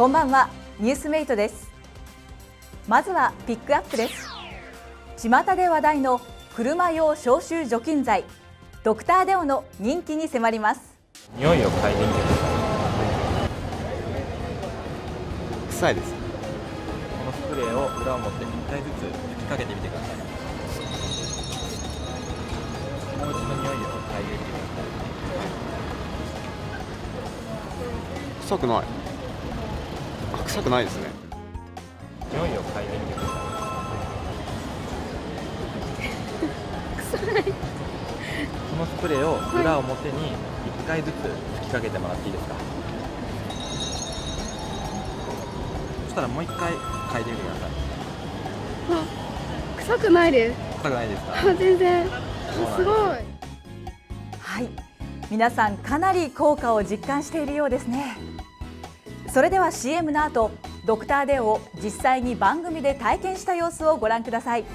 こんばんは、ニュースメイトです。まずはピックアップです。巷で話題の車用消臭除菌剤ドクターデオの人気に迫ります。匂いを嗅いでみてください。臭いです。このスプレーを裏表1回ずつ吹きかけてみてください。もう一度匂いを嗅いでみてください。臭くない。臭くないですね。匂いを嗅いでみてください。臭い。このスプレーを裏表に1回ずつ吹きかけてもらっていいですか。そしたらもう1回嗅いでみてください。臭くないです。臭くないですか。全然。すごい。はい、皆さんかなり効果を実感しているようですね。それでは CM の後、ドクターデオを実際に番組で体験した様子をご覧ください。